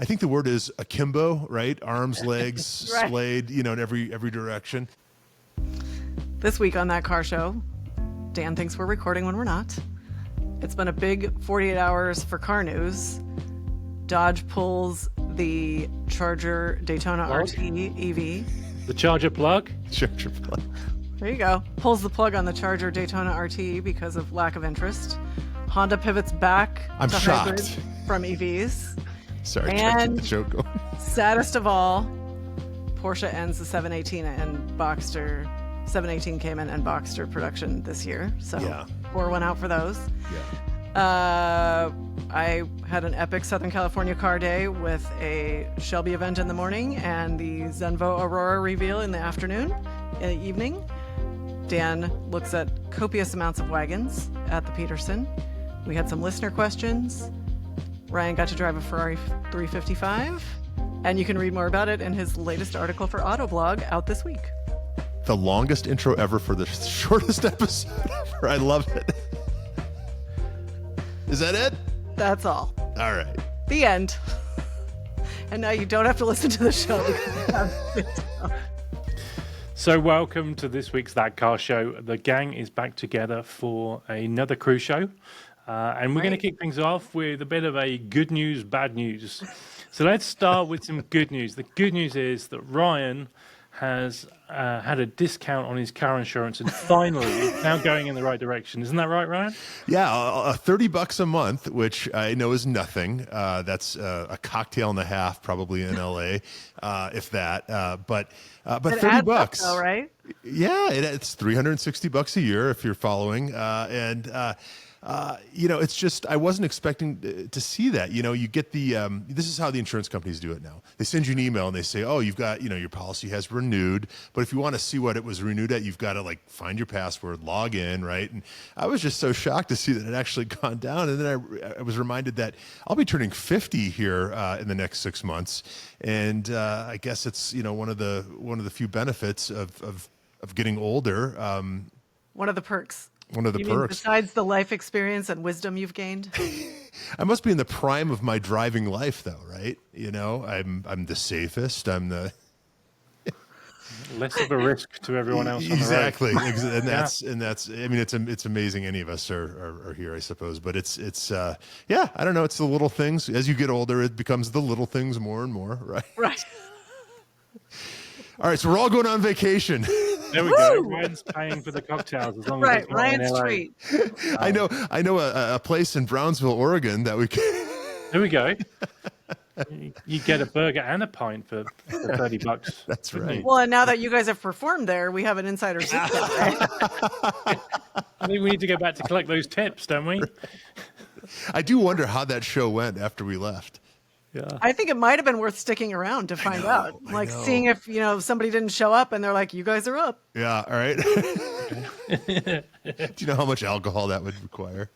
I think the word is akimbo, right? Arms, legs, Right. splayed, in every direction. This week on That Car Show, Dan thinks we're recording when we're not. It's been a big 48 hours for car news. Dodge pulls the Charger Daytona RT EV. The charger plug. Charger plug. There you go. Pulls the plug on the Charger Daytona RT because of lack of interest. Honda pivots back I'm to shocked. hybrid from EVs. Sorry, trying to And keep the joke going. saddest of all, Porsche ends the 718 and Boxster 718 Cayman and Boxster production this year. So Yeah. pour one out for those. Yeah. I had an epic Southern California car day with a Shelby event in the morning and the Zenvo Aurora reveal in the evening. Dan looks at copious amounts of wagons at the Peterson. We had some listener questions. Ryan got to drive a Ferrari 355. And you can read more about it in his latest article for Autoblog out this week. The longest intro ever for the shortest episode ever. I love it. Is that it? That's all. All right. The end. And now you don't have to listen to the show. So welcome to this week's That Car Show. The gang is back together for another cruise show. And we're going to kick things off with a bit of a good news, bad news. So let's start with some good news. The good news is that Ryan has had a discount on his car insurance and finally is now going in the right direction. Isn't that right, Ryan? Yeah, $30 a month, which I know is nothing. That's a cocktail and a half probably in LA, if that. But $30, though, right? Yeah, it's $360 a year if you're following, it's just I wasn't expecting to see that. You get the this is how the insurance companies do it now. They send you an email and they say, oh, you've got your policy has renewed, but if you want to see what it was renewed at, you've got to find your password, log in, right? And I was just so shocked to see that it actually gone down. And then I was reminded that I'll be turning 50 here in the next 6 months, and I guess it's one of the few benefits of getting older. One of the perks. One of the You mean perks. besides the life experience and wisdom you've gained? I must be in the prime of my driving life, though, right? I'm the safest. I'm the Less of a risk to everyone else. exactly, On the road. and that's. I mean, it's amazing. Any of us are here, I suppose. But it's yeah. I don't know. It's the little things. As you get older, it becomes the little things more and more, right? Right. All right, so we're all going on vacation. There we go. Ryan's paying for the cocktails as long as it's not in Ryan's LA. treat. I know a place in Brownsville, Oregon that we can. There we go. You get a burger and a pint for $30. That's wouldn't right. you? Well, and now that you guys have performed there, we have an insider secret, right? I think we need to go back to collect those tips, don't we? I do wonder how that show went after we left. Yeah. I think it might have been worth sticking around to find out. I know. Seeing if, somebody didn't show up and they're like, you guys are up. Yeah, all right. Do you know how much alcohol that would require?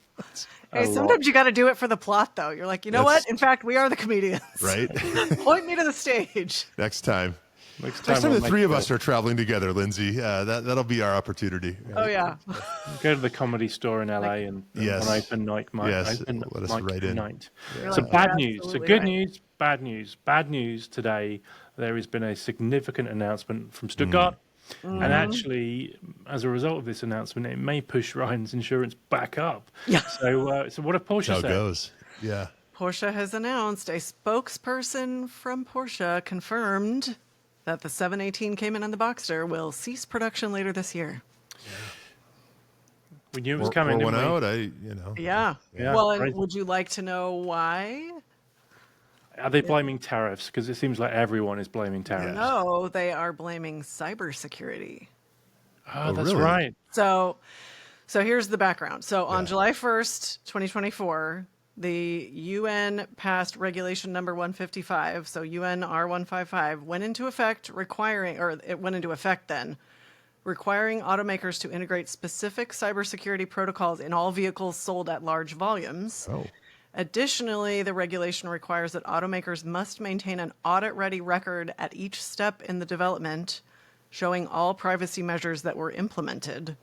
Hey, sometimes you got to do it for the plot, though. You're like, what? In fact, we are the comedians. Right? Point me to the stage. Next time. Next Next time we'll the three make of us are traveling together, Lindsey, that'll be our opportunity. Oh, yeah. go to the comedy store in LA and Yes. on open night. Yes, Open let us mic right in. night. You're So like, bad you're news. So absolutely good right. news, bad news. Bad news today. There has been a significant announcement from Stuttgart. And actually, as a result of this announcement, it may push Ryan's insurance back up. Yeah. So what have Porsche How it said? goes. Yeah. Porsche has announced, a spokesperson from Porsche confirmed that the 718 Cayman and the Boxster will cease production later this year. We knew it was coming. Pour one didn't we? out. Yeah. Yeah, Well, and crazy. would you like to know why? Are they blaming tariffs? Because it seems like everyone is blaming tariffs. No, they are blaming cybersecurity. Oh, that's really? right. So here's the background. So on July 1st, 2024, the UN passed regulation number 155, so UN R155, went into effect requiring automakers to integrate specific cybersecurity protocols in all vehicles sold at large volumes. Oh. Additionally, the regulation requires that automakers must maintain an audit-ready record at each step in the development, showing all privacy measures that were implemented.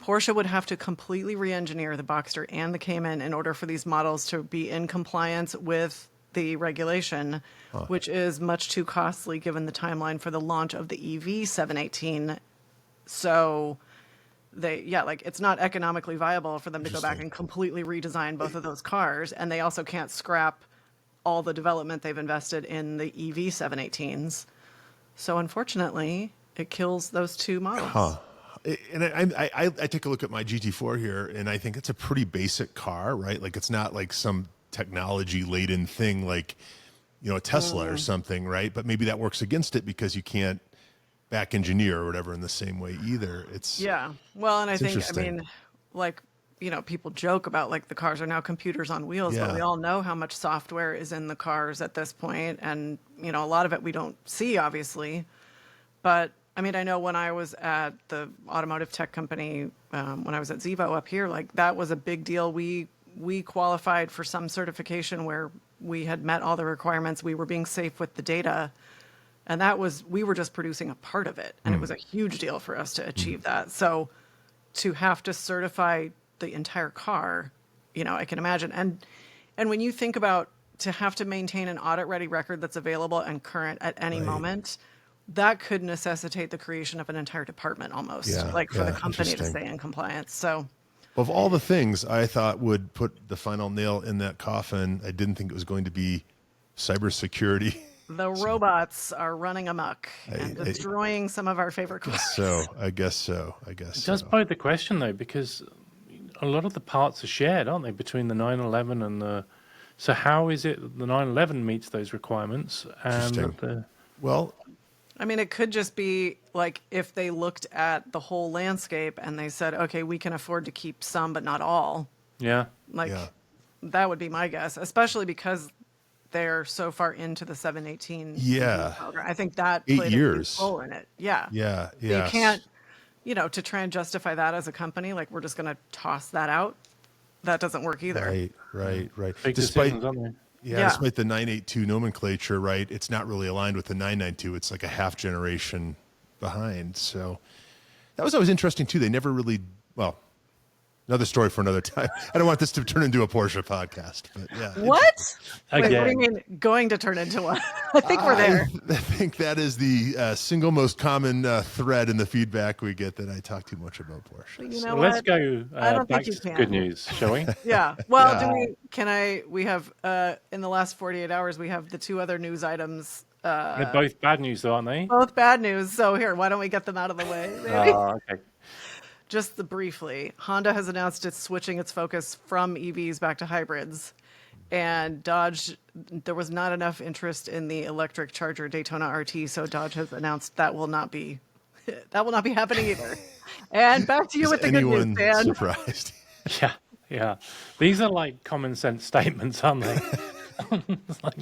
Porsche would have to completely re-engineer the Boxster and the Cayman in order for these models to be in compliance with the regulation, which is much too costly given the timeline for the launch of the EV 718. So it's not economically viable for them to go back and completely redesign both of those cars. And they also can't scrap all the development they've invested in the EV 718s. So unfortunately, it kills those two models. And I take a look at my GT4 here, and I think it's a pretty basic car, right? Like, it's not like some technology-laden thing like, a Tesla or something, right? But maybe that works against it because you can't back engineer or whatever in the same way either. Well, and I think, people joke about like the cars are now computers on wheels, but we all know how much software is in the cars at this point, and a lot of it we don't see, obviously. But I mean, I know when I was at the automotive tech company, when I was at Zenvo up here, like that was a big deal. We qualified for some certification where we had met all the requirements. We were being safe with the data. And we were just producing a part of it. And it was a huge deal for us to achieve that. So to have to certify the entire car, I can imagine. And when you think about to have to maintain an audit ready record that's available and current at any moment, that could necessitate the creation of an entire department almost, for the company to stay in compliance. So of all the things I thought would put the final nail in that coffin, I didn't think it was going to be cybersecurity. The robots are running amok and destroying some of our favorite cars. I guess so. It does pose the question, though, because a lot of the parts are shared, aren't they, between the 911 and the... So how is it that the 911 meets those requirements? And I mean, it could just be like if they looked at the whole landscape and they said, okay, we can afford to keep some, but not all. Yeah. That would be my guess, especially because they're so far into the 718. Yeah. I think that 8 played years. a role in it. Yeah. Yeah. You can't, to try and justify that as a company, like we're just going to toss that out. That doesn't work either. Right. Big decisions, aren't they? Despite the 982 nomenclature, right, it's not really aligned with the 992. It's like a half generation behind. So that was always interesting, too. They never really, another story for another time. I don't want this to turn into a Porsche podcast, but yeah. What? Wait, what do you mean going to turn into one? I think we're there. I think that is the single most common thread in the feedback we get, that I talk too much about Porsche. You know Let's go back to good news, shall we? Yeah. Well, we have, in the last 48 hours, we have the two other news items. They're both bad news, though, aren't they? Both bad news. So here, why don't we get them out of the way? Okay. Just briefly, Honda has announced it's switching its focus from EVs back to hybrids. And Dodge, there was not enough interest in the electric Charger Daytona RT, so Dodge has announced that will not be happening either. And back to you with the good news, Dan. Surprised? Yeah. These are like common sense statements, aren't they? It's like,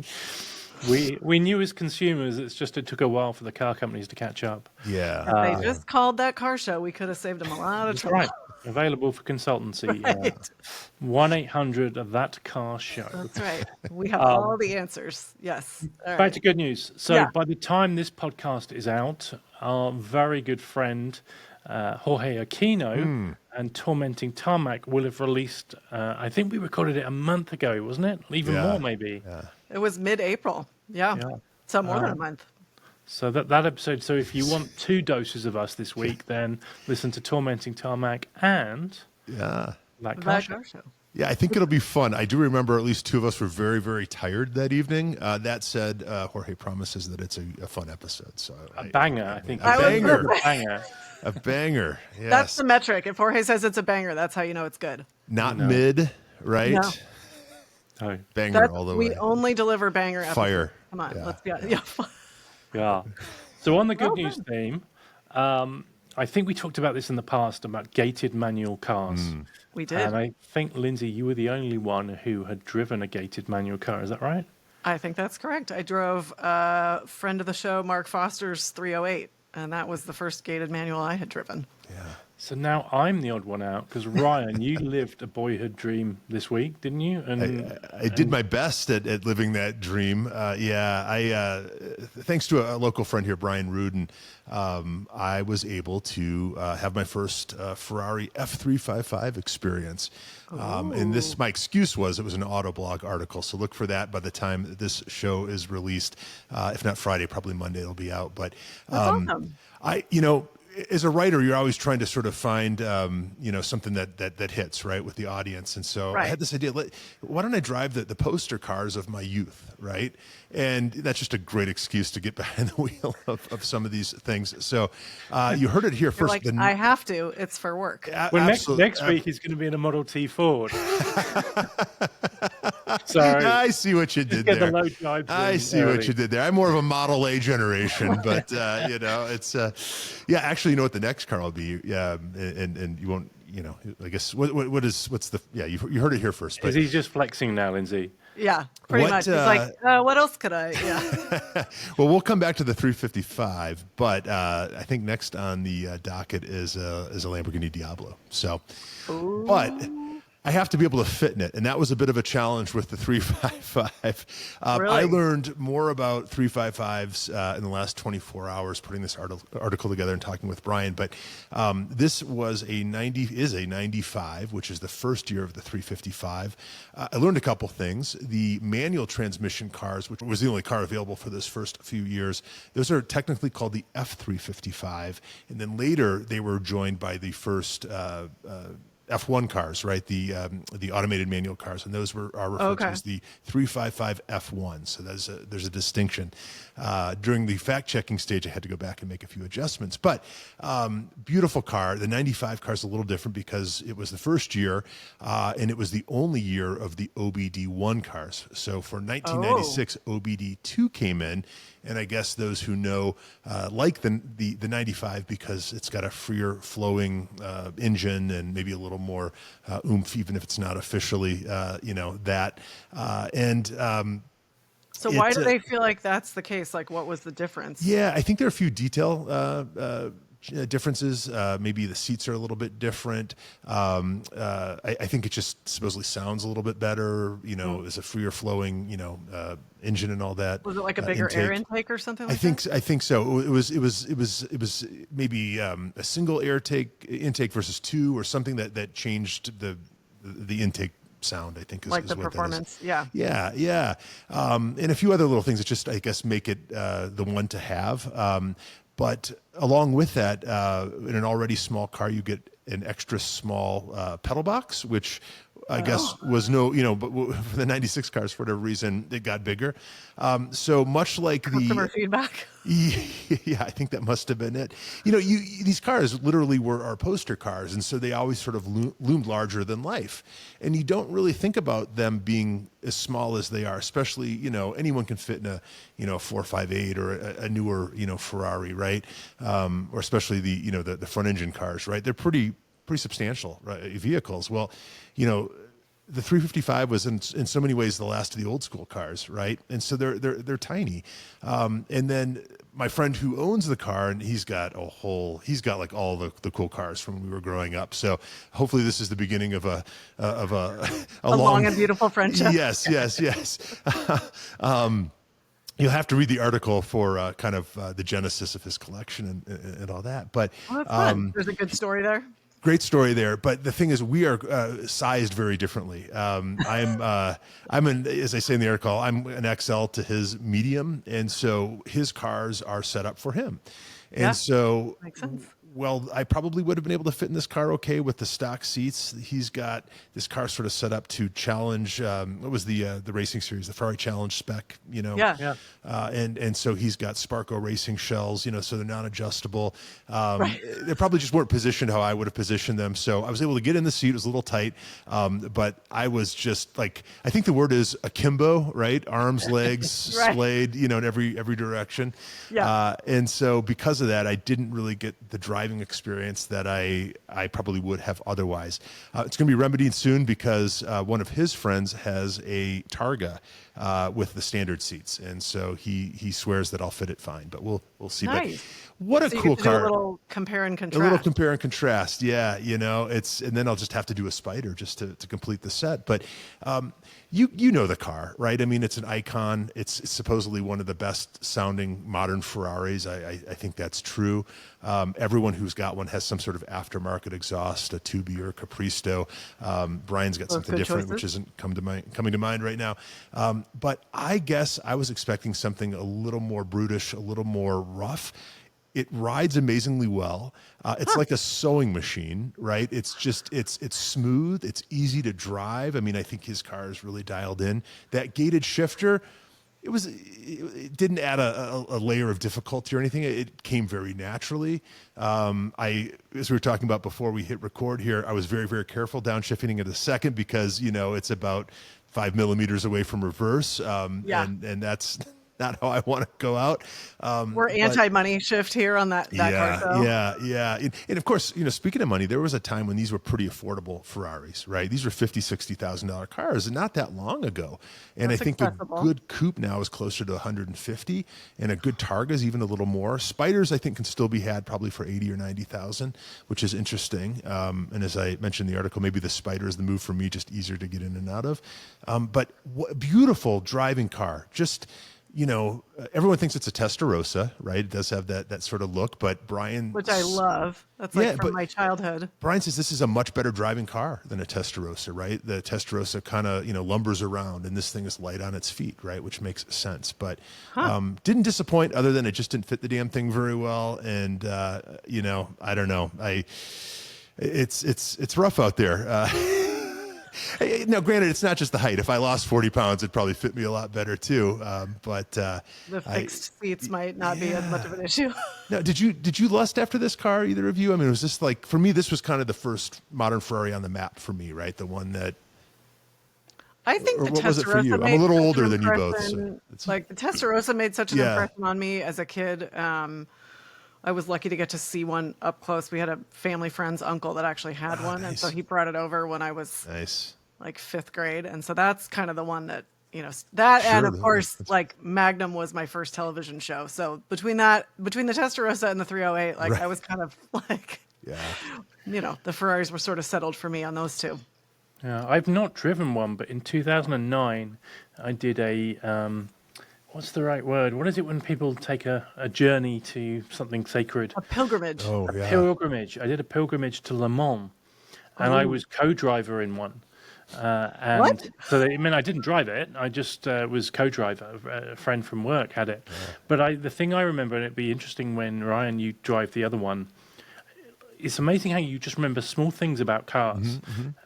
we knew as consumers, it took a while for the car companies to catch up. Yeah. If they just called that car show, we could have saved them a lot of trouble. Right. Available for consultancy. Right. 1-800 that car show. That's right. We have all the answers. Yes. All Back right. to good news. So by the time this podcast is out, our very good friend Jorge Aquino and Tormenting Tarmac will have released, I think we recorded it a month ago, wasn't it? Even more, maybe. Yeah. It was mid-April. Yeah. So more than a month. So that episode, so if you want 2 doses of us this week, then listen to Tormenting Tarmac and That Car Show. Yeah, I think it'll be fun. I do remember at least 2 of us were very, very tired that evening. That said, Jorge promises that it's a fun episode. So a banger, I think. A banger. Banger. A banger. Yes. That's the metric. If Jorge says it's a banger, that's how you know it's good. Not mid, right? No. Oh. Banger all the way. We only deliver banger episodes. Fire. Come on, let's be honest. Yeah. So on the good news theme, I think we talked about this in the past about gated manual cars. We did. And I think, Lindsey, you were the only one who had driven a gated manual car. Is that right? I think that's correct. I drove a friend of the show, Mark Foster's 308, and that was the first gated manual I had driven. Yeah. So now I'm the odd one out because Ryan, you lived a boyhood dream this week, didn't you? I did my best at living that dream. Thanks to a local friend here, Brian Rudin, I was able to have my first Ferrari F355 experience. And my excuse was it was an Autoblog article, so look for that by the time this show is released. If not Friday, probably Monday it'll be out. But That's awesome. As a writer, you're always trying to sort of find, something that hits right with the audience. And so I had this idea: why don't I drive the poster cars of my youth, right? And that's just a great excuse to get behind the wheel of some of these things. So you heard it here first. I have to. It's for work. Well, next week he's going to be in a Model T Ford. Sorry, I see what you did there. I see what you did there. I'm more of a Model A generation, but it's actually, you know what the next car will be? Yeah, and you won't. I guess what's the you heard it here first. But is he just flexing now, Lindsay? Yeah, pretty much. It's like, what else could I? Yeah. Well, we'll come back to the 355, but I think next on the docket is a Lamborghini Diablo. So, but I have to be able to fit in it, and that was a bit of a challenge with the 355. Really? I learned more about 355s in the last 24 hours putting this article together and talking with Brian. But this is a 95, which is the first year of the 355. I learned a couple things. The manual transmission cars, which was the only car available for those first few years, those are technically called the F355, and then later they were joined by the first F1 cars, right? The automated manual cars, and those are referred to as the 355 F1. So there's a distinction. During the fact checking stage, I had to go back and make a few adjustments. But beautiful car. The 95 car is a little different because it was the first year, and it was the only year of the OBD1 cars. So for 1996, OBD2 came in. And I guess those who know like the 95 because it's got a freer flowing engine and maybe a little more oomph, even if it's not officially that. So why do they feel like that's the case? Like, what was the difference? Yeah, I think there are a few detail differences. Maybe the seats are a little bit different. I think it just supposedly sounds a little bit better. It's a freer flowing, engine and all that. Was it like a bigger air intake or something like that? I think so. It was maybe a single intake versus two, or something that changed the intake sound, I think, is like the what performance. That is. Yeah. And a few other little things that just, I guess, make it the one to have. But along with that, in an already small car, you get an extra small pedal box, which I guess was but for the 96 cars, for whatever reason, it got bigger. So much like customer feedback. Yeah, I think that must have been it. These cars literally were our poster cars, and so they always sort of loomed larger than life. And you don't really think about them being as small as they are, especially, anyone can fit in a 458 or a newer, Ferrari, right? Or especially the front engine cars, right? They're pretty substantial, right, vehicles. Well, the 355 was in so many ways the last of the old school cars, right? And so they're tiny. And then my friend who owns the car, and he's got like all the cool cars from when we were growing up. So hopefully this is the beginning of a long and beautiful friendship. Yes. You'll have to read the article for kind of the genesis of his collection and all that. But that's fun. There's a good story there. Great story there, but the thing is, we are sized very differently. I'm as I say in the article, I'm an XL to his medium, and so his cars are set up for him, and so makes sense. Well, I probably would have been able to fit in this car okay with the stock seats. He's got this car sort of set up to challenge. What was the racing series, the Ferrari Challenge spec? And so he's got Sparco racing shells. So they're non-adjustable. They probably just weren't positioned how I would have positioned them. So I was able to get in the seat. It was a little tight, but I was just like, I think the word is akimbo, right? Arms, legs, splayed, in every direction. Yeah. And so because of that, I didn't really get the drive driving experience that I probably would have otherwise. It's going to be remedied soon because one of his friends has a Targa with the standard seats, and so he swears that I'll fit it fine. But we'll see. Nice. But what a So you cool get to do car! a little compare and contrast. A little compare and contrast, yeah. And then I'll just have to do a spider just to complete the set. But you know the car, right? I mean, it's an icon. It's supposedly one of the best sounding modern Ferraris. I think that's true. Everyone who's got one has some sort of aftermarket exhaust, a Tubi or a Capristo. Brian's got something different, choices. which isn't coming to mind right now. But I guess I was expecting something a little more brutish, a little more rough. It rides amazingly well. It's like a sewing machine, right? It's smooth. It's easy to drive. I mean, I think his car is really dialed in. That gated shifter, it didn't add a layer of difficulty or anything. It came very naturally. As we were talking about before we hit record here, I was very, very careful downshifting it a second because, it's about 5 millimeters away from reverse. And that's not how I want to go out. We're anti-money shift here on that car show. Yeah. And of course, speaking of money, there was a time when these were pretty affordable Ferraris, right? These were $50,000, $60,000 cars, and not that long ago. And That's I think accessible. a good coupe now is closer to 150, and a good Targa is even a little more. Spiders, I think, can still be had probably for 80 or 90,000, which is interesting. And as I mentioned in the article, maybe the Spider is the move for me, just easier to get in and out of. But beautiful driving car, just. Everyone thinks it's a Testarossa, right? It does have that sort of look, but Brian... Which I love. That's from my childhood. Brian says this is a much better driving car than a Testarossa, right? The Testarossa kind of, lumbers around, and this thing is light on its feet, right? Which makes sense. But didn't disappoint other than it just didn't fit the damn thing very well. And, I don't know. It's rough out there. Now, granted, it's not just the height. If I lost 40 pounds, it'd probably fit me a lot better too. But the fixed seats might not be as much of an issue. Now, did you lust after this car, either of you? I mean, was this for me, this was kind of the first modern Ferrari on the map for me, right? The one that. I think the what was it for you? Testarossa I'm a little made older such than an you both. impression. So the Testarossa made such an Yeah. impression on me as a kid. I was lucky to get to see one up close. We had a family friend's uncle that actually had one, and so nice. he brought it over when I was nice. like 5th grade, and so that's kind of the one that that, Sure, and of that course makes sense. like Magnum was my first television show. So between the Testarossa and the 308, Right. I was kind of like, Yeah. the Ferraris were sort of settled for me on those two. Yeah, I've not driven one, but in 2009, I did a, what's the right word? What is it when people take a journey to something sacred? A pilgrimage. Oh, yeah. Pilgrimage. I did a pilgrimage to Le Mans, and I was co-driver in one. And What? So I didn't drive it. I just was co-driver. A friend from work had it. Yeah. But the thing I remember, and it'd be interesting when Ryan, you drive the other one. It's amazing how you just remember small things about cars.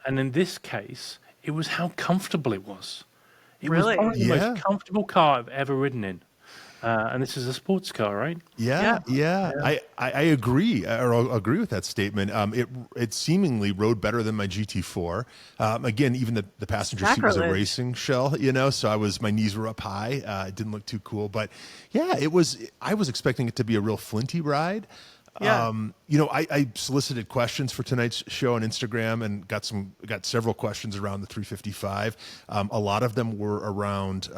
And in this case, it was how comfortable it was. It Really? was one of the Yeah. most comfortable car I've ever ridden in. And this is a sports car, right? Yeah. I agree, or I'll agree with that statement. It seemingly rode better than my GT4. Again, even the passenger seat was a Sacrilege. racing shell, so my knees were up high. It didn't look too cool, but yeah, I was expecting it to be a real flinty ride. Yeah. I solicited questions for tonight's show on Instagram and got several questions around the 355. A lot of them were around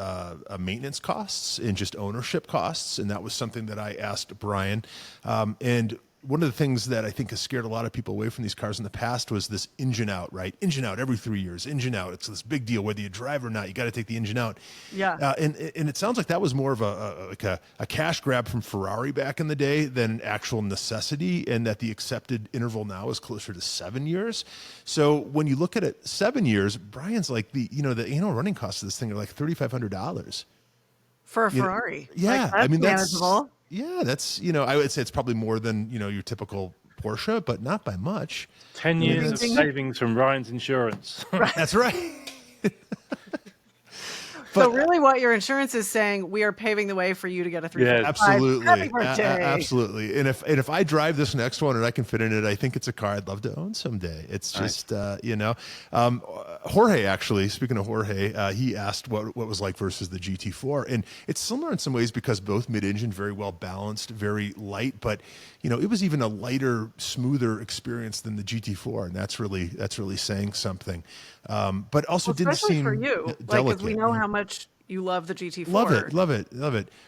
maintenance costs and just ownership costs, and that was something that I asked Brian. And one of the things that I think has scared a lot of people away from these cars in the past was this engine out, right? Engine out every 3 years, engine out. It's this big deal, whether you drive or not, you got to take the engine out. Yeah. And it sounds like that was more of a cash grab from Ferrari back in the day than an actual necessity, and that the accepted interval now is closer to 7 years. So when you look at it, 7 years, Brian's like the annual running costs of this thing are like $3,500. For a Ferrari. Yeah. That's manageable. That's, I would say it's probably more than, your typical Porsche, but not by much. 10 years of savings from Ryan's insurance. That's right. So really what your insurance is saying, we are paving the way for you to get a 355. Absolutely. Happy birthday. Absolutely. And if I drive this next one and I can fit in it, I think it's a car I'd love to own someday. It's just, Jorge, actually, speaking of Jorge, he asked what was like versus the GT4, and it's similar in some ways because both mid-engine, very well balanced, very light, but it was even a lighter, smoother experience than the GT4, and that's really saying something. But also didn't especially seem for you, delicate. because we know how much you love the GT4. Love it.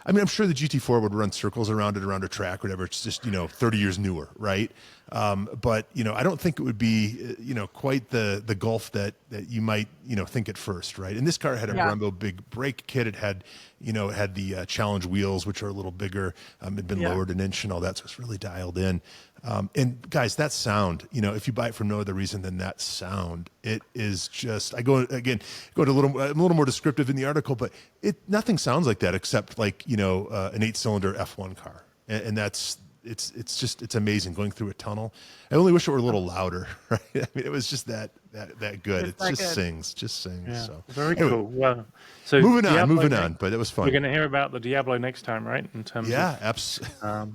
I mean, I'm sure the GT4 would run circles around a track, whatever. It's just 30 years newer, right? But I don't think it would be quite the Gulf that you might think at first, right? And this car had a Brembo big brake kit. It had it had the Challenge wheels, which are a little bigger. It'd been lowered an inch and all that, so it's really dialed in. And guys, that sound, if you buy it for no other reason than that sound, it is just. I'm a little more descriptive in the article, but nothing sounds like that except like an 8-cylinder F1 car, and that's. It's amazing going through a tunnel. I only wish it were a little louder, right? I mean, it was just that good. It just sings. Yeah, So very cool. Well, so moving on, but it was fun. We're going to hear about the Diablo next time, right? In terms absolutely.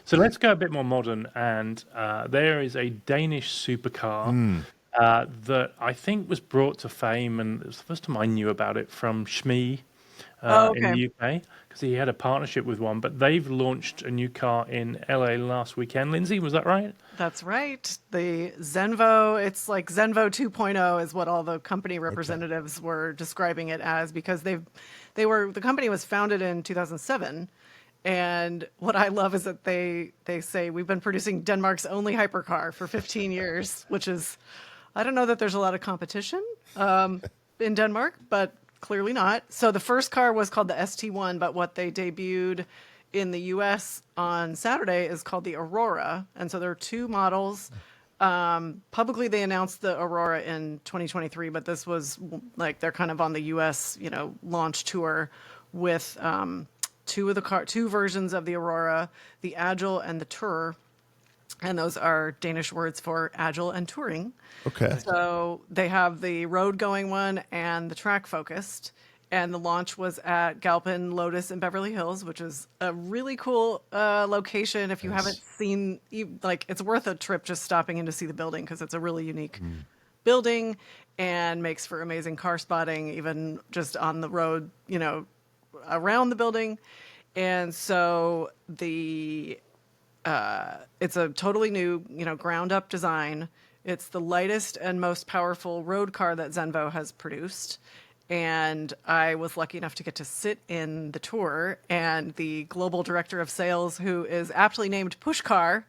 So let's go a bit more modern, and there is a Danish supercar that I think was brought to fame, and it was the first time I knew about it from Shmee in the UK, because he had a partnership with one, but they've launched a new car in LA last weekend. Lindsey, was that right? That's right. The Zenvo, it's like Zenvo 2.0 is what all the company representatives were describing it as, because the company was founded in 2007. And what I love is that they say we've been producing Denmark's only hypercar for 15 years, which is, I don't know that there's a lot of competition in Denmark, but clearly not. So the first car was called the ST1, but what they debuted in the US on Saturday is called the Aurora. And so there are two models. Publicly, they announced the Aurora in 2023, but this was like they're kind of on the US, launch tour with two versions of the Aurora, the Agile and the Tour. And those are Danish words for agile and touring. Okay. So they have the road-going one and the track-focused. And the launch was at Galpin Lotus in Beverly Hills, which is a really cool location. If you haven't seen, it's worth a trip just stopping in to see the building, because it's a really unique building and makes for amazing car spotting, even just on the road, around the building. And so it's a totally new, ground up design. It's the lightest and most powerful road car that Zenvo has produced. And I was lucky enough to get to sit in the tour, and the global director of sales, who is aptly named Pushkar,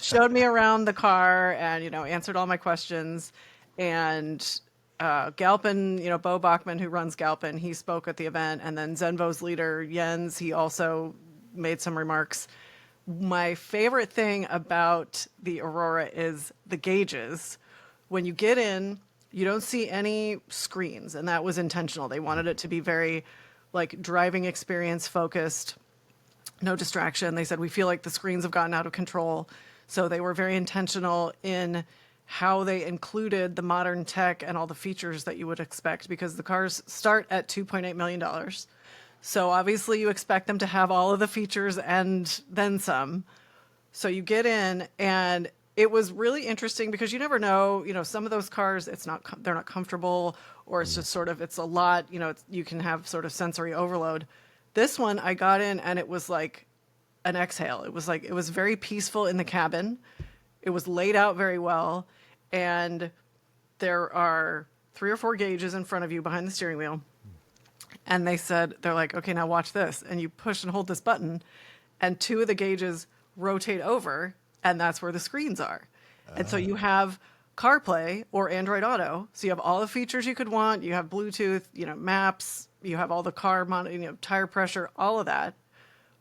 showed me around the car and, answered all my questions. And Galpin, Bo Bachmann, who runs Galpin, he spoke at the event. And then Zenvo's leader, Jens, he also made some remarks. My favorite thing about the Aurora is the gauges. When you get in, you don't see any screens, and that was intentional. They wanted it to be very driving experience focused, no distraction. They said, we feel like the screens have gotten out of control. So they were very intentional in how they included the modern tech and all the features that you would expect, because the cars start at $2.8 million. So obviously you expect them to have all of the features and then some. So you get in, and it was really interesting because you never know, some of those cars, they're not comfortable, or it's just it's a lot, you can have sort of sensory overload. This one, I got in and it was like an exhale. It was very peaceful in the cabin. It was laid out very well. And there are 3 or 4 gauges in front of you behind the steering wheel. And they're like, okay, now watch this. And you push and hold this button, and 2 of the gauges rotate over, and that's where the screens are. And so you have CarPlay or Android Auto. So you have all the features you could want. You have Bluetooth, maps. You have all the car, tire pressure, all of that.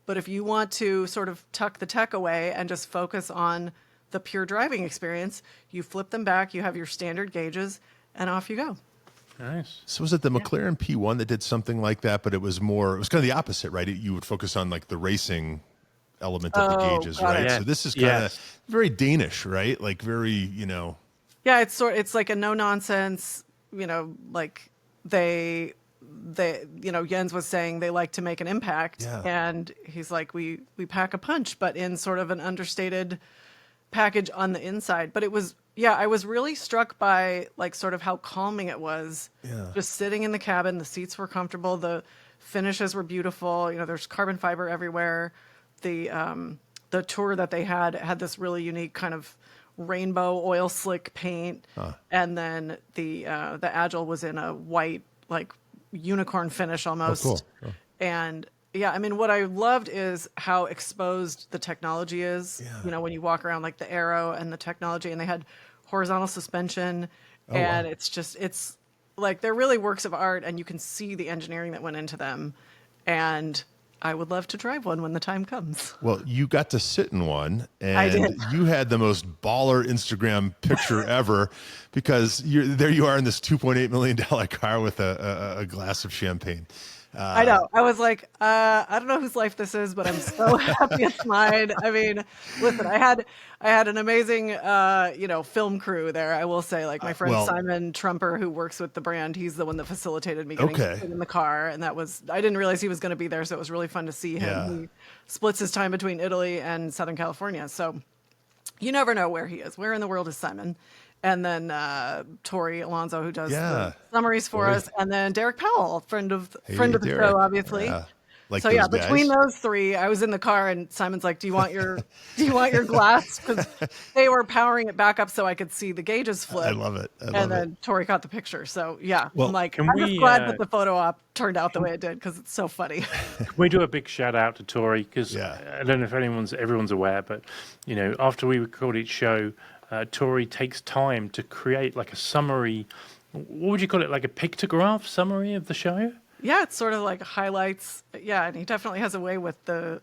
But if you want to sort of tuck the tech away and just focus on the pure driving experience, you flip them back. You have your standard gauges, and off you go. Nice. So was it the McLaren P1 that did something like that? But it was kind of the opposite, right? You would focus on the racing element of the gauges, right? Yeah. So this is kind of very Danish, right? Very, Yeah, it's like a no nonsense, they Jens was saying they like to make an impact, and he's like, we pack a punch, but in sort of an understated package on the inside. But it was Yeah, I was really struck by like sort of how calming it was. Yeah. Just sitting in the cabin, the seats were comfortable, the finishes were beautiful. You know, there's carbon fiber everywhere. The tour that they had this really unique kind of rainbow oil slick paint, and then the Agile was in a white like unicorn finish almost. cool. Oh. And yeah, I mean, what I loved is how exposed the technology is. Yeah. You know, when you walk around like the Aero and the technology, and they had horizontal suspension, Oh, and wow. it's like they're really works of art, and you can see the engineering that went into them. And I would love to drive one when the time comes. Well, you got to sit in one, I and did. you had the most baller Instagram picture ever, because there you are in this $2.8 million car with a glass of champagne. I know. I was like, I don't know whose life this is, but I'm so happy it's mine. I mean, listen, I had an amazing, film crew there. I will say, like my friend well- Simon Trumper, who works with the brand, he's the one that facilitated me getting Okay. to sit in the car, and I didn't realize he was going to be there, so it was really fun to see him. Yeah. He splits his time between Italy and Southern California, so you never know where he is. Where in the world is Simon? And then Tori Alonso, who does the summaries for us, and then Derek Powell, friend of the Derek. show, obviously. Yeah. Like So those yeah, between guys. those three, I was in the car, and Simon's like, "Do you want your glass?" Because they were powering it back up so I could see the gauges flip. I love it. I love And then it. Tori caught the picture. So yeah, Well, I'm like, can I'm just we, glad that the photo op turned out the way it did because it's so funny. Can we do a big shout out to Tori? Because Yeah. I don't know if everyone's aware, but you know, after we record each show, Tori takes time to create like a summary. What would you call it? Like a pictograph summary of the show? Yeah, it's sort of like highlights. Yeah, and he definitely has a way with the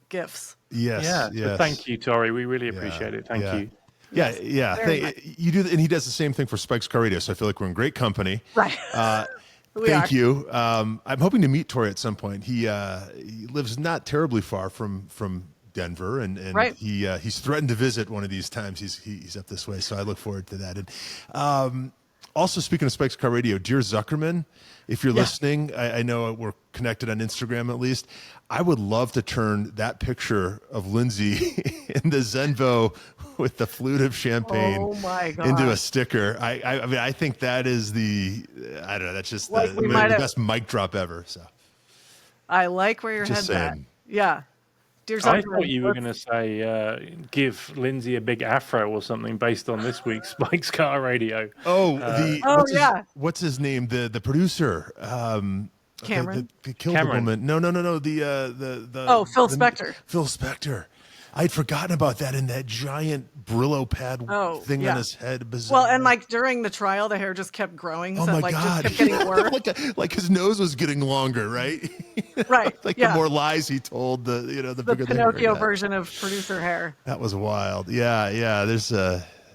GIFs. Yes. Yeah. Yes. So thank you, Tori. We really appreciate it. Thank yeah. you. Yeah, yeah. very much. You do, and he does the same thing for Spike's Car Radio. So I feel like we're in great company. Right. Thank you. I'm hoping to meet Tori at some point. He lives not terribly far from Denver, and Right. he's threatened to visit one of these times. He's up this way, so I look forward to that. And also, speaking of Spike's Car Radio, dear Zuckerman, if you're listening, I know we're connected on Instagram at least. I would love to turn that picture of Lindsey in the Zenvo with the flute of champagne Oh my God. into a sticker. I mean, I think that is I don't know, that's just Like we the might have- best mic drop ever. So I like where your Just head's at. saying. Yeah. Dear I Zuckerman, thought you were let's- going to say give Lindsay a big afro or something based on this week's Spike's Car Radio. What's his name? The producer. Cameron? The killed Cameron. the woman. No. Phil Spector. Phil Spector. I'd forgotten about that in that giant Brillo pad thing yeah. on his head. Bizarre. Well, and like during the trial, the hair just kept growing. Oh so my like God. just kept getting worse. like his nose was getting longer, right? Right. Like yeah. the more lies he told, the the bigger the Pinocchio hair got. version of producer hair. That was wild. Yeah. There's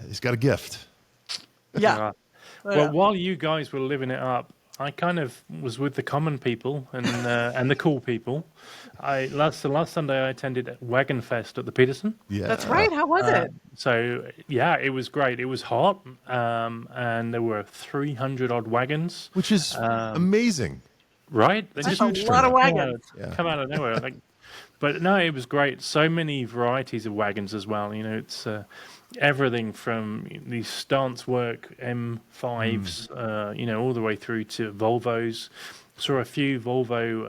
he's got a gift. Yeah. Well, while you guys were living it up, I kind of was with the common people and the cool people. Last Sunday I attended Wagon Fest at the Peterson. Yeah. That's right. How was it? So yeah, it was great. It was hot, and there were 300 odd wagons. Which is amazing. Right? They That's just a lot of wagons. come out of nowhere. But no, it was great. So many varieties of wagons as well. You know, it's everything from these stance work M5s, all the way through to Volvos. Saw a few Volvo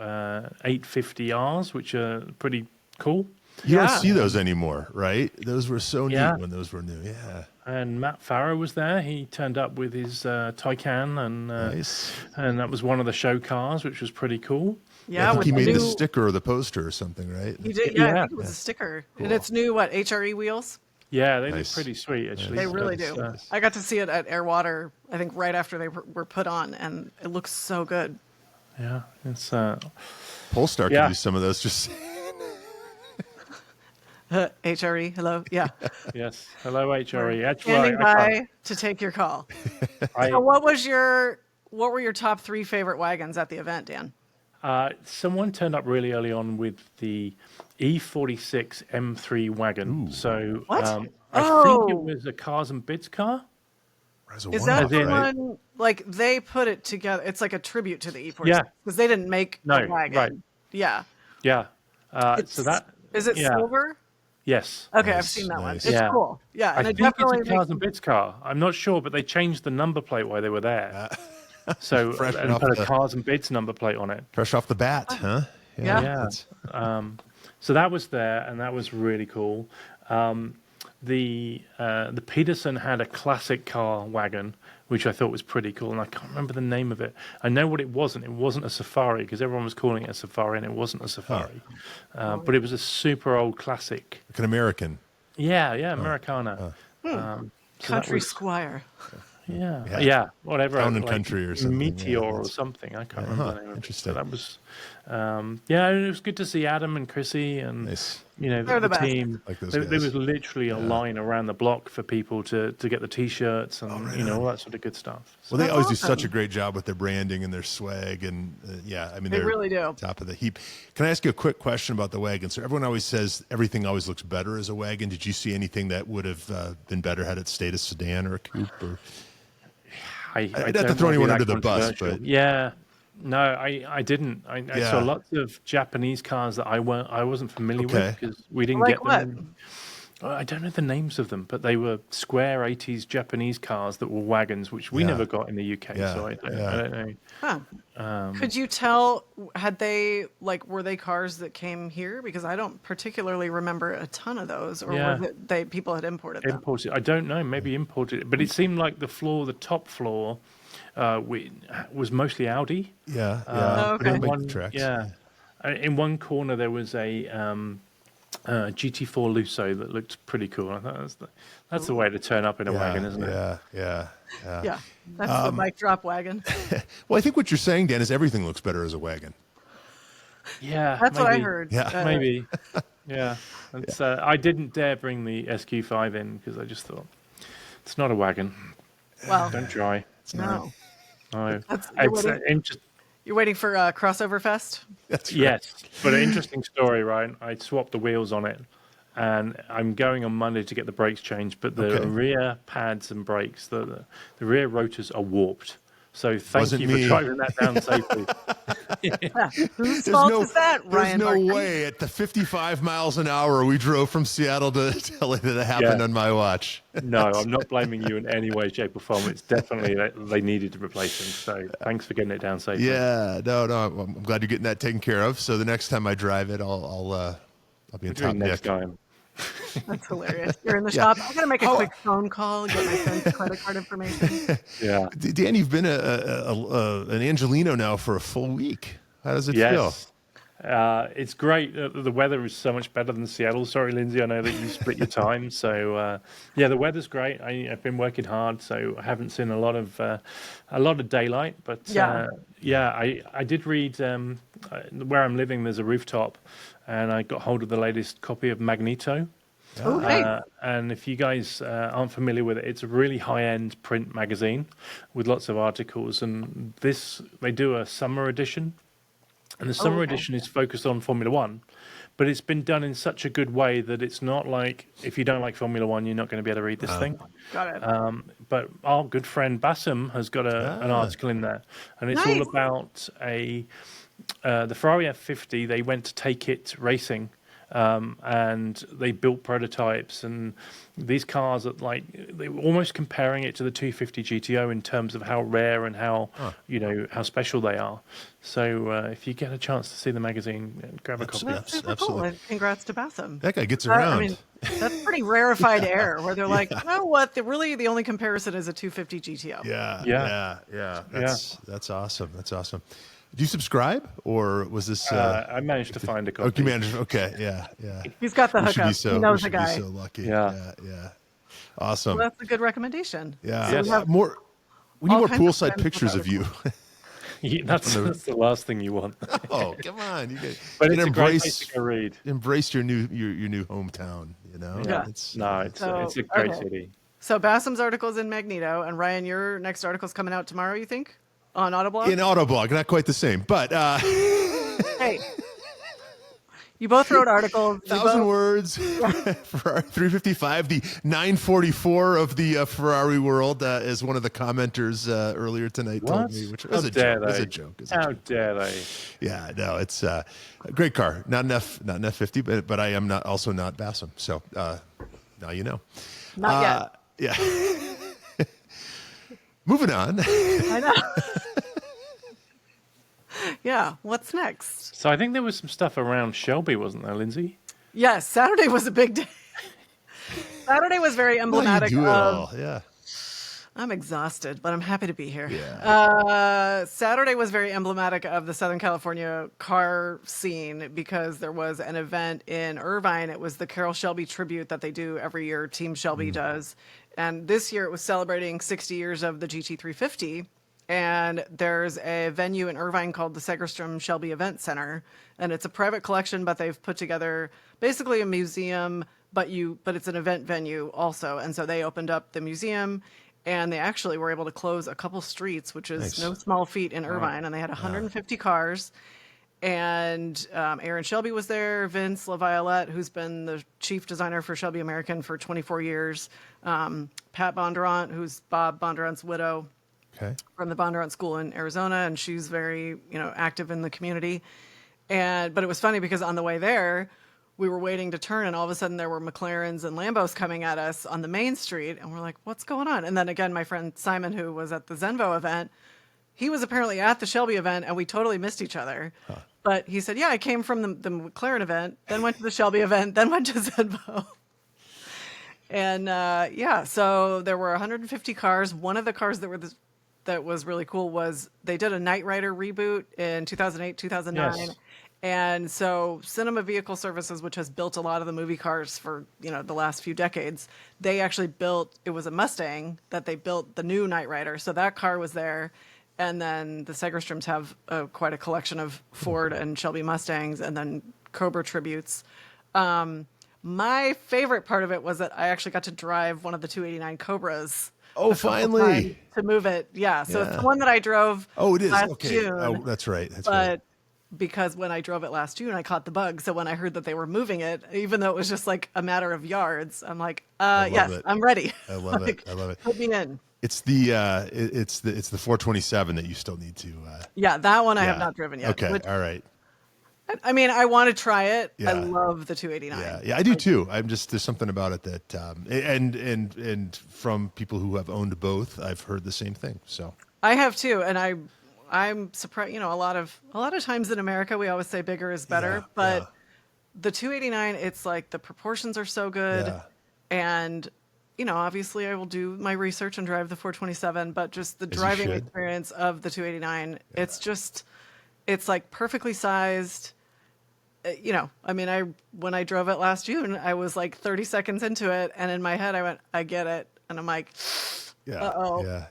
850Rs, which are pretty cool. You Yeah. don't see those anymore, right? Those were so neat Yeah. when those were new. Yeah. And Matt Farrow was there. He turned up with his Taycan, and Nice. and that was one of the show cars, which was pretty cool. Yeah. I think with he made the new- sticker or the poster or something, right? He did. Yeah, I Yeah. think it was a sticker. And it's new, HRE wheels? Yeah, they Nice. look pretty sweet, actually. They really Nice, do. nice. I got to see it at Airwater, I think right after they were put on, and it looks so good. Yeah, it's Polestar Yeah. could use some of those. Just HRE, hello? Yeah. yes. Hello, HRE. Actually, Standing by to take your call. I- So what were your top 3 favorite wagons at the event, Dan? someone turned up really early on with the E46 M3 wagon. So What? I think Oh. it was a Cars and Bids car. Is that the right? one, like, they put it together? It's like a tribute to the E46. Yeah. Because they didn't make No, a wagon. right. Yeah. Yeah. So that Is it yeah. silver? Yes. Okay, I've Nice, seen that one. nice. It's Yeah. cool. Yeah, I and it think it's definitely a Cars makes and Bits car. I'm not sure, but they changed the number plate while they were there. So Fresh and off put a the- Cars and Bits number plate on it. Fresh off the bat, huh? Yeah. Yeah. that's- So that was there, and that was really cool. The Peterson had a classic car wagon, which I thought was pretty cool, and I can't remember the name of it. I know what it wasn't. It wasn't a Safari because everyone was calling it a Safari, and it wasn't a Safari. But it was a super old classic. Like an American. Yeah, Americana. So that Country was- Squire. Yeah, whatever. Town and like Country or something, Meteor yeah, or that's- something. I can't remember the name of it. Interesting. So that was, it was good to see Adam and Chrissy and Nice. They're the the best. team. Like those There guys. was literally a line around the block for people to get the T-shirts and all that sort of good stuff. So Well, they That's always do awesome. such a great job with their branding and their swag, and I mean They they're really do. top of the heap. Can I ask you a quick question about the wagon? So everyone always says everything always looks better as a wagon. Did you see anything that would have been better had it stayed a sedan or a coupe? Or I not to don't throw wanna be anyone that under the bus, controversial. but- yeah. No, I didn't. I Yeah. saw lots of Japanese cars that I wasn't familiar Okay. with because we didn't Like get what? them. I don't know the names of them, but they were square 80s Japanese cars that were wagons, which we Yeah. never got in the UK. Yeah, So I don't know. Huh. Could you tell, were they cars that came here? Because I don't particularly remember a ton of those, or Yeah. was it people had imported them? Imported. I don't know. Maybe imported it, but it seemed like the top floor, was mostly Audi. yeah, Oh, okay. They don't make One- the tracks. Yeah. In one corner there was a GT4 Lusso that looked pretty cool. I thought that's the way to turn up in a wagon, isn't it? Yeah. Yeah, that's the mic drop wagon. Well, I think what you're saying, Dan, is everything looks better as a wagon. Yeah, That's what I maybe. heard. Yeah. Maybe. Yeah. It's, I didn't dare bring the SQ5 in because I just thought it's not a wagon. Well, Don't try. no. No. That's- It's you're waiting- You're waiting for Crossover Fest? That's right. yes, but an interesting story, right? I swapped the wheels on it, and I'm going on Monday to get the brakes changed. But the Okay. rear pads and brakes, the rear rotors are warped. So thank Wasn't you me. for driving that down safely. Whose fault is that, Ryan? There's no Harkin? way at the 55 miles an hour we drove from Seattle to LA that happened Yeah. on my watch. No, I'm not blaming you in any way, shape, or form. It's definitely that they needed to replace them. So thanks for getting it down safely. Yeah, no, I'm glad you're getting that taken care of. So the next time I drive it, I'll be in top Doing next nick. time. That's hilarious. You're in the Yeah. shop. I gotta make a quick phone call, get my friend's credit card information. Yeah. Dan, you've been an Angelino now for a full week. How does it feel? Yes. It's great. The weather is so much better than Seattle. Sorry, Lindsay, I know that you split your time. So the weather's great. I've been working hard, so I haven't seen a lot of daylight. But I did read where I'm living. There's a rooftop, and I got hold of the latest copy of Magneto. Oh, hey. And if you guys aren't familiar with it, it's a really high-end print magazine with lots of articles. And they do a summer edition. And the summer edition is focused on Formula One, but it's been done in such a good way that it's not like if you don't like Formula One, you're not going to be able to read this thing. Got it. But our good friend Bassam has got an article in there, and it's all Nice. about the Ferrari F50. They went to take it racing, and they built prototypes, and these cars are they were almost comparing it to the 250 GTO in terms of how rare and how how special they are. So if you get a chance to see the magazine, grab a copy. That's super cool. absolutely. And congrats to Bassam. That guy gets around. I mean, that's pretty rarefied air where they're like, you know what? The only comparison is a 250 GTO. Yeah. That's awesome. That's awesome. Do you subscribe, or was this? I managed to find a copy. Okay, manager. Okay, yeah. He's got the We should be hookup. so, He knows we the should guy. be so lucky. Yeah. Awesome. Well, that's a good recommendation. Yeah. Yes. More. We need all more kinds of poolside friends pictures with of you. That's the last thing you want. Oh, come on! You guys, But and it's a great place to go read. embrace your new hometown. You know. Yeah. It's It's So, a great okay. city. So Bassam's article's in Magneto, and Ryan, your next article's coming out tomorrow, you think? On Autoblog? in Autoblog, not quite the same, but Hey, You both wrote articles. 1,000 words. Ferrari 355, the 944 of the Ferrari world, as one of the commenters earlier tonight told me, which was a joke. It was a joke. How dare they? Yeah, no, it's a great car. Not an F50, but I am also not Bassam. So now you know. Not yet. Yeah. Moving on. I know. Yeah, what's next? So I think there was some stuff around Shelby, wasn't there, Lindsay? Yes, Saturday was a big day. Saturday was very emblematic You do it of... all. Yeah. I'm exhausted, but I'm happy to be here. Yeah. Saturday was very emblematic of the Southern California car scene because there was an event in Irvine. It was the Carroll Shelby tribute that they do every year. Team Shelby does. And this year it was celebrating 60 years of the GT350. And there's a venue in Irvine called the Segerstrom Shelby Event Center. And it's a private collection, but they've put together basically a museum, but it's an event venue also. And so they opened up the museum. And they actually were able to close a couple streets, which is no small feat in Irvine. And they had 150 cars. And Aaron Shelby was there, Vince LaViolette, who's been the chief designer for Shelby American for 24 years, Pat Bondurant, who's Bob Bondurant's widow from the Bondurant School in Arizona. And she's very, active in the community. But it was funny because on the way there, we were waiting to turn, and all of a sudden there were McLarens and Lambos coming at us on the main street, and we're like, what's going on? And then again, my friend Simon, who was at the Zenvo event, he was apparently at the Shelby event, and we totally missed each other. But he said, yeah, I came from the McLaren event, then went to the Shelby event, then went to Zenvo. And so there were 150 cars. One of the cars that was really cool was they did a Knight Rider reboot in 2008, 2009. Yes. And so Cinema Vehicle Services, which has built a lot of the movie cars for, the last few decades, they actually it was a Mustang that they built the new Knight Rider. So that car was there. And then the Segerstroms have quite a collection of Ford and Shelby Mustangs and then Cobra tributes. My favorite part of it was that I actually got to drive one of the 289 Cobras. Oh, finally. To move it. Yeah. So it's the one that I drove. Oh, it is. Last Okay. June, Oh, that's right. That's but right. because when I drove it last June, I caught the bug. So when I heard that they were moving it, even though it was just like a matter of yards, I'm like, yes, it. I'm ready. I love it. I love it. Put me in. It's the 427 that you still need to. Yeah, that one I have not driven yet. Okay. All right. I mean, I want to try it. Yeah. I love the 289. Yeah, I do too. There's something about it that, and from people who have owned both, I've heard the same thing. So I have too, and I'm surprised. A lot of times in America we always say bigger is better, but the 289, it's like the proportions are so good, and obviously I will do my research and drive the 427, but just the driving experience of the 289, it's like perfectly sized. When I drove it last June, I was like 30 seconds into it, and in my head I went, I get it, and I'm like, uh-oh.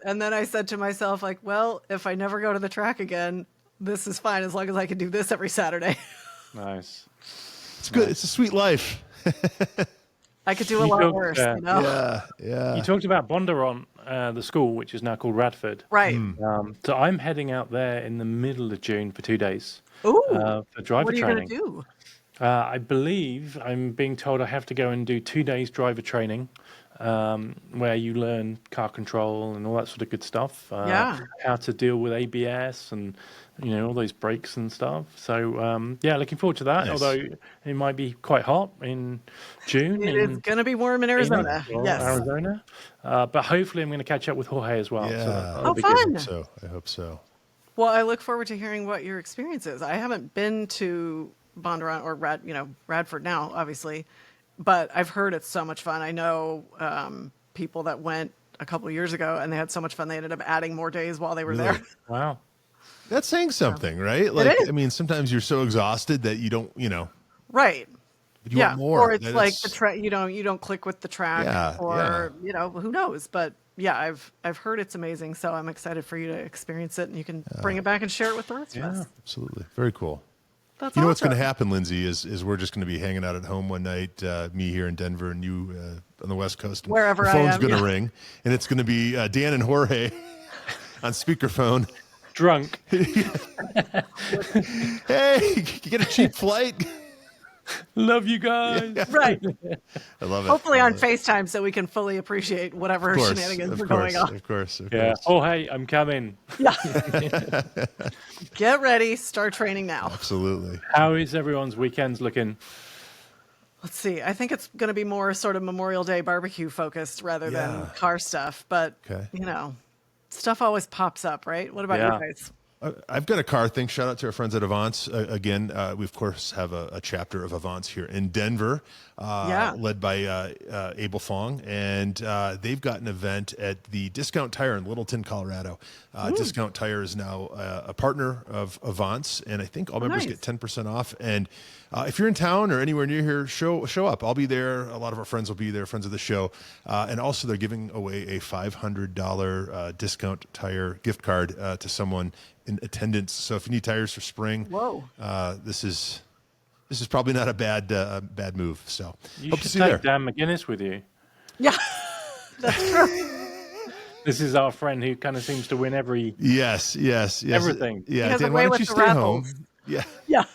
And then I said to myself, like, well, if I never go to the track again, this is fine as long as I can do this every Saturday. Nice. it's good. It's a sweet life. I could do a lot worse, Yeah. You talked about Bondurant, the school, which is now called Radford. Right. So I'm heading out there in the middle of June for 2 days. Ooh. For driver what are you training. going to do? I believe I'm being told I have to go and do 2 days driver training, where you learn car control and all that sort of good stuff. How to deal with ABS and all those brakes and stuff. So looking forward to that. Nice. Although it might be quite hot in June. It is going to be warm in Arizona. Yes. Arizona. But hopefully I'm going to catch up with Jorge as well. Yeah. So that'll be fun. good. I hope so. Well, I look forward to hearing what your experience is. I haven't been to Bondurant or Radford now, obviously, but I've heard it's so much fun. I know people that went a couple of years ago and they had so much fun. They ended up adding more days while they were there. Wow. That's saying something, right? Like, sometimes you're so exhausted that you don't, Right. But you want more. Or it's like the track. You don't click with the track, who knows? But yeah, I've heard it's amazing. So I'm excited for you to experience it, and you can bring it back and share it with the rest of us. Absolutely, very cool. That's what's going to happen, Lindsay, is we're just going to be hanging out at home one night, me here in Denver and you on the West Coast. And wherever the I phone's am, going to ring, and it's going to be Dan and Jorge on speakerphone. Drunk. Hey, you get a cheap flight. Love you guys. Right. I love it. Hopefully I on love it. FaceTime so we can fully appreciate whatever Of course, shenanigans of are course, going on. of course, of Yeah. course. Oh, hey, I'm coming. Yeah. Get ready. Start training now. Absolutely. How is everyone's weekends looking? Let's see. I think it's going to be more sort of Memorial Day barbecue focused rather than Yeah. car stuff. But, Okay. stuff always pops up, right? What about Yeah. you guys? I've got a car thing. Shout out to our friends at Avance. Again, we, of course, have a chapter of Avance here in Denver, led by Abel Fong. And they've got an event at the Discount Tire in Littleton, Colorado. Discount Tire is now a partner of Avance, and I think all members Nice. get 10% off. And if you're in town or anywhere near here, show up. I'll be there. A lot of our friends will be there, friends of the show. And also, they're giving away a $500 Discount Tire gift card to someone in attendance. So if you need tires for spring, Whoa. this is probably not a bad move. So You hope to should see you take there. Dan McGuinness with you. Yeah. That's true. This is our friend who kind of seems to win every. Yes. Everything. Yeah, He has a Dan, way why don't with you the stay home? raffles. Yeah.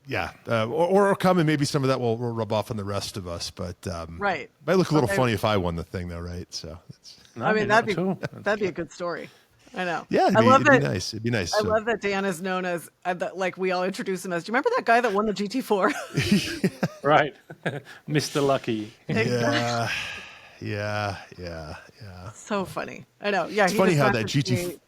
Yeah. Or come and maybe some of that will rub off on the rest of us. But Right. might look a little Okay. funny if I won the thing, though, right? So No, I mean, not that'd at all. be a good story. I know. yeah, I love it'd that. be nice. It'd be nice. I So- love that Dan is known as like we all introduce him as. Do you remember that guy that won the GT4? Right. Mr. Lucky. Yeah. So funny. I know. Yeah. It's he funny just how that messaged GT me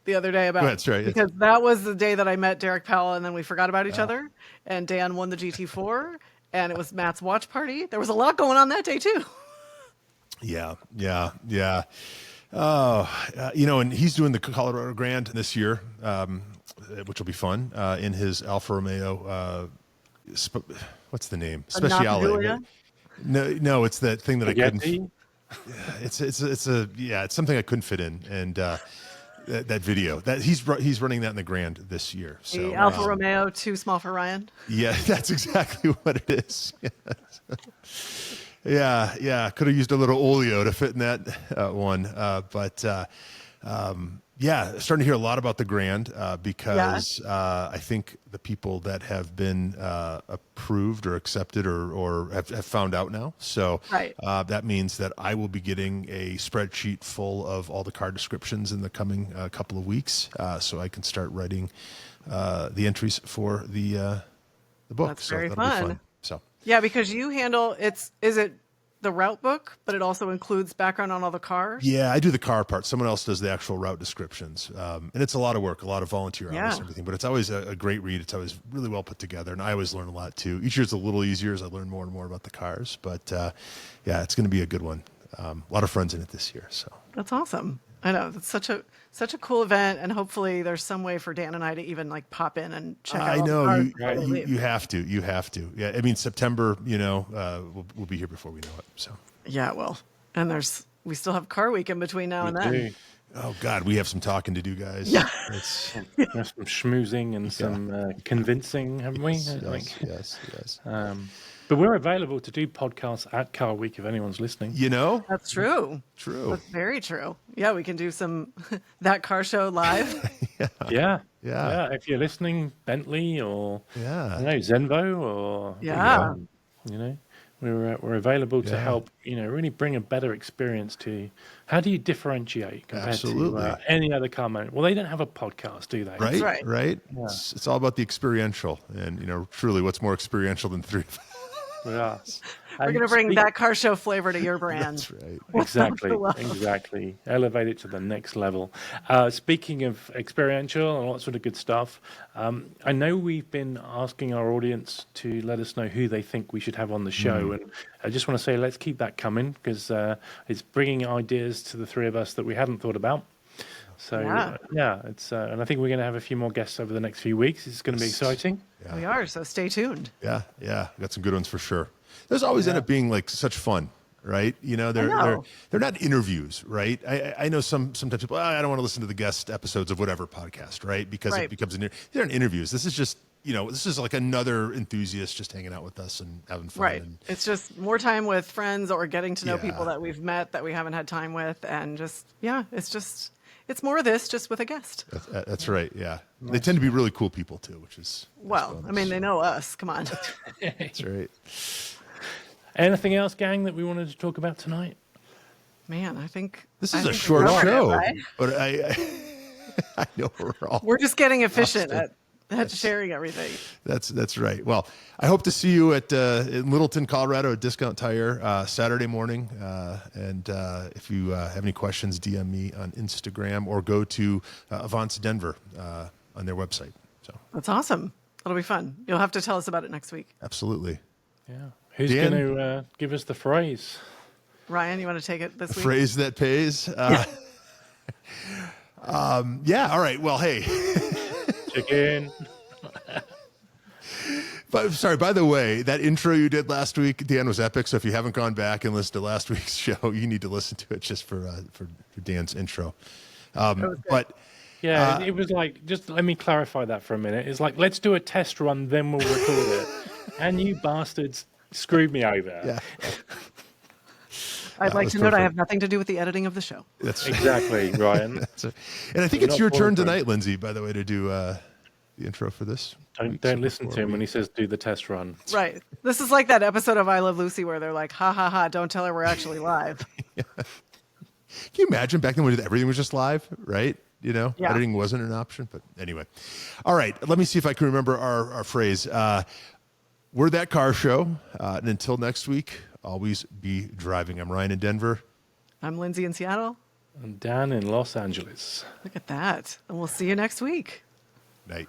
the other day about Go ahead, sorry, yes. because that was the day that I met Derek Powell and then we forgot about each other and Dan won the GT4 and it was Matt's watch party. There was a lot going on that day too. Yeah. Oh, and he's doing the Colorado Grand this year, which will be fun in his Alfa Romeo. What's the name? Speciale. Napa No, it's that thing that I couldn't. Spaghetti? It's something I couldn't fit in, and that video that he's running that in the Grand this year. So The Alfa Romeo, too small for Ryan. yeah, that's exactly what it is. Yeah. Could have used a little oleo to fit in that one, but starting to hear a lot about the Grand because I think the people that have been approved or accepted or have found out now. So Right. that means that I will be getting a spreadsheet full of all the car descriptions in the coming couple of weeks, so I can start writing the entries for the book. That's so very that'll be fun. fun. So. Yeah, because you handle is it the route book, but it also includes background on all the cars? Yeah, I do the car part. Someone else does the actual route descriptions. And it's a lot of work, a lot of volunteer hours and everything, but it's always a great read. It's always really well put together. And I always learn a lot too. Each year it's a little easier as I learn more and more about the cars, but it's going to be a good one. A lot of friends in it this year. So That's awesome. I know. That's such a cool event, and hopefully there's some way for Dan and I to even like pop in and check out. I all the know cars you, before we leave. you have to. Yeah. I mean, September, we'll be here before we know it. So. Yeah, well, and we still have car week in between now and then. We do. Oh God, we have some talking to do, guys. Yeah. It's, There's some schmoozing and some convincing, haven't we? yes. But we're available to do podcasts at Car Week if anyone's listening. That's true. True. That's very true. Yeah, we can do some that car show live. Yeah. Yeah. If you're listening, Bentley or Yeah. I don't know, Zenvo or Yeah. we're available to Yeah. help really bring a better experience to. How do you differentiate compared Absolutely. to any other car man? Well, they don't have a podcast, do they? Right. right. It's all about the experiential, and truly, what's more experiential than three of us? Yeah. We're going to bring that car show flavor to your brand. That's right. Exactly. Elevate it to the next level. Speaking of experiential and all that sort of good stuff, I know we've been asking our audience to let us know who they think we should have on the show. And I just want to say, let's keep that coming because it's bringing ideas to the three of us that we hadn't thought about. So, it's and I think we're going to have a few more guests over the next few weeks. It's going to be exciting. Yeah. We are, so stay tuned. Yeah. We got some good ones for sure. There's always end up being like such fun, right? They're not interviews, right? I know sometimes people, I don't want to listen to the guest episodes of whatever podcast, right? Because it becomes they're in interviews. This is just this is like another enthusiast just hanging out with us and having fun. Right. And It's just more time with friends or getting to know Yeah. people that we've met that we haven't had time with. And just, it's more of this just with a guest. that's right. Yeah. They tend to be really cool people too, which is, Well, I mean, they know us. Come on. that's right. Anything else, gang, that we wanted to talk about tonight? Man, I think This I is a think short we covered it, show, right? but I know We're just getting efficient Austin. at sharing everything. That's right. Well, I hope to see you at in Littleton, Colorado, at Discount Tire Saturday morning. And if you have any questions, DM me on Instagram or go to Avance Denver on their website. So That's awesome. It'll be fun. You'll have to tell us about it next week. absolutely. Yeah. Who's Dan? going to give us the phrase? Ryan, you want to take it this week? Phrase that pays. Yeah. All right. Well, hey. Chicken. But sorry, by the way, that intro you did last week, Dan, was epic. So if you haven't gone back and listened to last week's show, you need to listen to it just for Dan's intro. But Yeah, it was like, just let me clarify that for a minute. It's like, let's do a test run, then we'll record it. And you bastards screwed me over. yeah, I'd like was to note I perfect. have nothing to do with the editing of the show. that's Exactly, Ryan. and I think We're it's not your turn bored, bro. tonight, Lindsay, by the way, to do the intro for this. Don't listen to him when he says do the test run. Right. This is like that episode of I Love Lucy where they're like, ha ha ha, don't tell her we're actually live. Can you imagine back then when everything was just live, right? Yeah. Editing wasn't an option. But anyway, all right. Let me see if I can remember our phrase. We're That Car Show. And until next week, always be driving. I'm Ryan in Denver. I'm Lindsay in Seattle. And Dan in Los Angeles. Look at that. And we'll see you next week. Night.